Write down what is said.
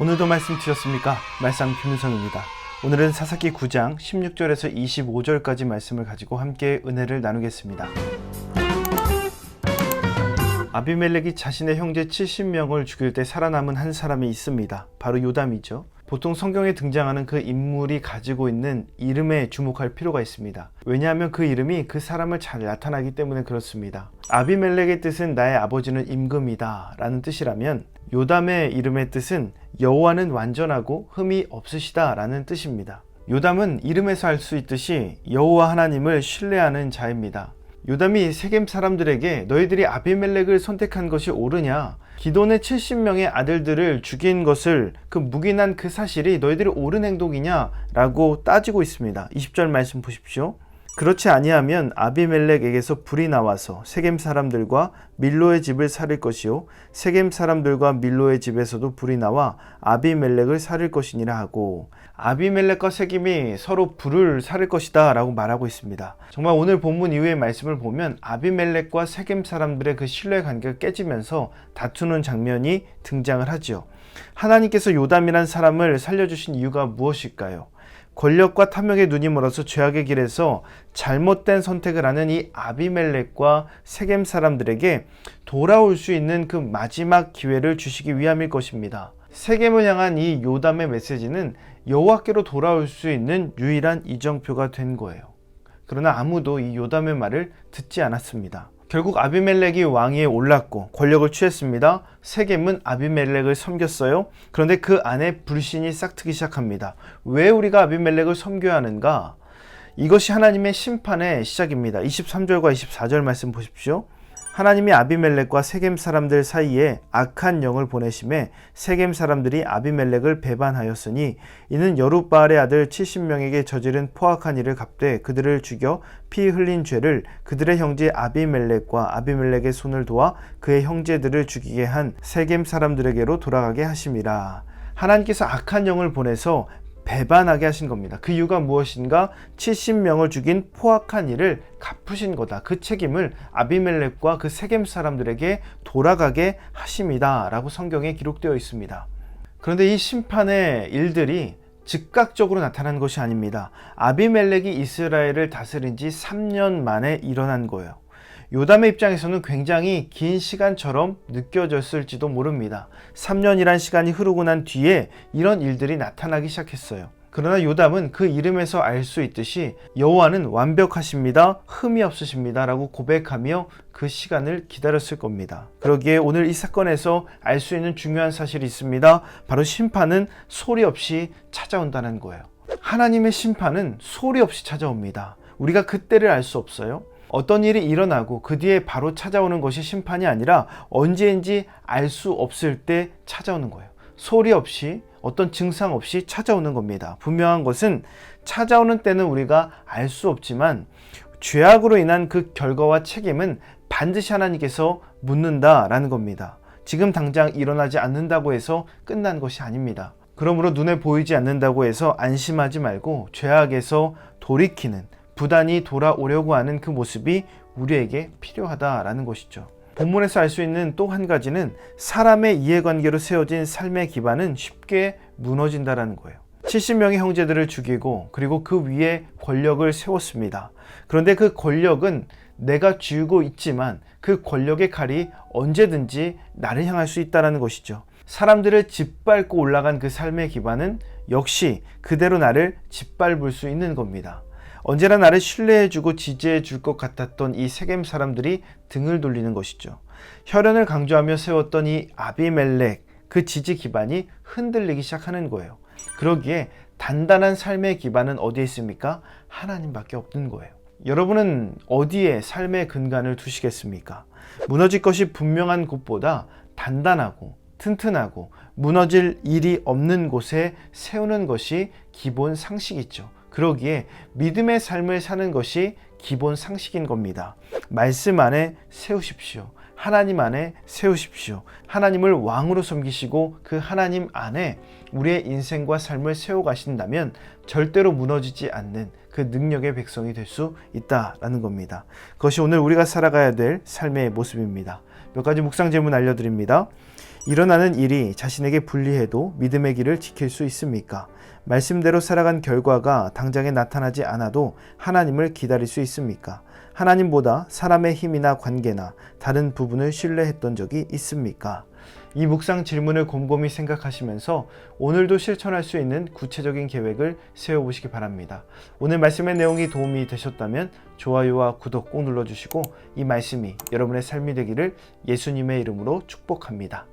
오늘도 말씀 드셨습니까? 말씀 김윤성입니다. 오늘은 사사기 9장 16절에서 25절까지 말씀을 가지고 함께 은혜를 나누겠습니다. 아비멜렉이 자신의 형제 70명을 죽일 때 살아남은 한 사람이 있습니다. 바로 요담이죠. 보통 성경에 등장하는 그 인물이 가지고 있는 이름에 주목할 필요가 있습니다. 왜냐하면 그 이름이 그 사람을 잘 나타나기 때문에 그렇습니다. 아비멜렉의 뜻은 나의 아버지는 임금이다 라는 뜻이라면 요담의 이름의 뜻은 여호와는 완전하고 흠이 없으시다 라는 뜻입니다. 요담은 이름에서 알 수 있듯이 여호와 하나님을 신뢰하는 자입니다. 요담이 세겜 사람들에게 너희들이 아비멜렉을 선택한 것이 옳으냐? 기돈의 70명의 아들들을 죽인 것을 그 묵인한 그 사실이 너희들이 옳은 행동이냐? 라고 따지고 있습니다. 20절 말씀 보십시오. 그렇지 아니하면 아비멜렉에게서 불이 나와서 세겜 사람들과 밀로의 집을 살릴 것이요 세겜 사람들과 밀로의 집에서도 불이 나와 아비멜렉을 살릴 것이니라 하고, 아비멜렉과 세겜이 서로 불을 살릴 것이다 라고 말하고 있습니다. 정말 오늘 본문 이후의 말씀을 보면 아비멜렉과 세겜 사람들의 그 신뢰 관계가 깨지면서 다투는 장면이 등장을 하죠. 하나님께서 요담이란 사람을 살려주신 이유가 무엇일까요? 권력과 탐욕의 눈이 멀어서 죄악의 길에서 잘못된 선택을 하는 이 아비멜렉과 세겜 사람들에게 돌아올 수 있는 그 마지막 기회를 주시기 위함일 것입니다. 세겜을 향한 이 요담의 메시지는 여호와께로 돌아올 수 있는 유일한 이정표가 된 거예요. 그러나 아무도 이 요담의 말을 듣지 않았습니다. 결국 아비멜렉이 왕위에 올랐고 권력을 취했습니다. 세겜은 아비멜렉을 섬겼어요. 그런데 그 안에 불신이 싹트기 시작합니다. 왜 우리가 아비멜렉을 섬겨야 하는가? 이것이 하나님의 심판의 시작입니다. 23절과 24절 말씀 보십시오. 하나님이 아비멜렉과 세겜 사람들 사이에 악한 영을 보내심에 세겜 사람들이 아비멜렉을 배반하였으니 이는 여룻바알의 아들 70명에게 저지른 포악한 일을 갚되 그들을 죽여 피 흘린 죄를 그들의 형제 아비멜렉과 아비멜렉의 손을 도와 그의 형제들을 죽이게 한 세겜 사람들에게로 돌아가게 하심이라. 하나님께서 악한 영을 보내서 배반하게 하신 겁니다. 그 이유가 무엇인가? 70명을 죽인 포악한 일을 갚으신 거다. 그 책임을 아비멜렉과 그 세겜 사람들에게 돌아가게 하심이다 라고 성경에 기록되어 있습니다. 그런데 이 심판의 일들이 즉각적으로 나타난 것이 아닙니다. 아비멜렉이 이스라엘을 다스린 지 3년 만에 일어난 거예요. 요담의 입장에서는 굉장히 긴 시간처럼 느껴졌을지도 모릅니다. 3년이란 시간이 흐르고 난 뒤에 이런 일들이 나타나기 시작했어요. 그러나 요담은 그 이름에서 알 수 있듯이 여호와는 완벽하십니다, 흠이 없으십니다 라고 고백하며 그 시간을 기다렸을 겁니다. 그러기에 오늘 이 사건에서 알 수 있는 중요한 사실이 있습니다. 바로 심판은 소리 없이 찾아온다는 거예요. 하나님의 심판은 소리 없이 찾아옵니다. 우리가 그때를 알 수 없어요. 어떤 일이 일어나고 그 뒤에 바로 찾아오는 것이 심판이 아니라 언제인지 알 수 없을 때 찾아오는 거예요. 소리 없이, 어떤 증상 없이 찾아오는 겁니다. 분명한 것은 찾아오는 때는 우리가 알 수 없지만 죄악으로 인한 그 결과와 책임은 반드시 하나님께서 묻는다라는 겁니다. 지금 당장 일어나지 않는다고 해서 끝난 것이 아닙니다. 그러므로 눈에 보이지 않는다고 해서 안심하지 말고 죄악에서 돌이키는, 부단히 돌아오려고 하는 그 모습이 우리에게 필요하다라는 것이죠. 본문에서 알 수 있는 또 한 가지는 사람의 이해관계로 세워진 삶의 기반은 쉽게 무너진다라는 거예요. 70명의 형제들을 죽이고 그리고 그 위에 권력을 세웠습니다. 그런데 그 권력은 내가 쥐고 있지만 그 권력의 칼이 언제든지 나를 향할 수 있다는 것이죠. 사람들을 짓밟고 올라간 그 삶의 기반은 역시 그대로 나를 짓밟을 수 있는 겁니다. 언제나 나를 신뢰해주고 지지해줄 것 같았던 이 세겜 사람들이 등을 돌리는 것이죠. 혈연을 강조하며 세웠던 이 아비멜렉, 그 지지 기반이 흔들리기 시작하는 거예요. 그러기에 단단한 삶의 기반은 어디에 있습니까? 하나님밖에 없는 거예요. 여러분은 어디에 삶의 근간을 두시겠습니까? 무너질 것이 분명한 곳보다 단단하고 튼튼하고 무너질 일이 없는 곳에 세우는 것이 기본 상식이죠. 그러기에 믿음의 삶을 사는 것이 기본 상식인 겁니다. 말씀 안에 세우십시오. 하나님 안에 세우십시오. 하나님을 왕으로 섬기시고 그 하나님 안에 우리의 인생과 삶을 세워가신다면 절대로 무너지지 않는 그 능력의 백성이 될 수 있다라는 겁니다. 그것이 오늘 우리가 살아가야 될 삶의 모습입니다. 몇 가지 묵상 제문 알려드립니다. 일어나는 일이 자신에게 불리해도 믿음의 길을 지킬 수 있습니까? 말씀대로 살아간 결과가 당장에 나타나지 않아도 하나님을 기다릴 수 있습니까? 하나님보다 사람의 힘이나 관계나 다른 부분을 신뢰했던 적이 있습니까? 이 묵상 질문을 곰곰이 생각하시면서 오늘도 실천할 수 있는 구체적인 계획을 세워보시기 바랍니다. 오늘 말씀의 내용이 도움이 되셨다면 좋아요와 구독 꼭 눌러주시고 이 말씀이 여러분의 삶이 되기를 예수님의 이름으로 축복합니다.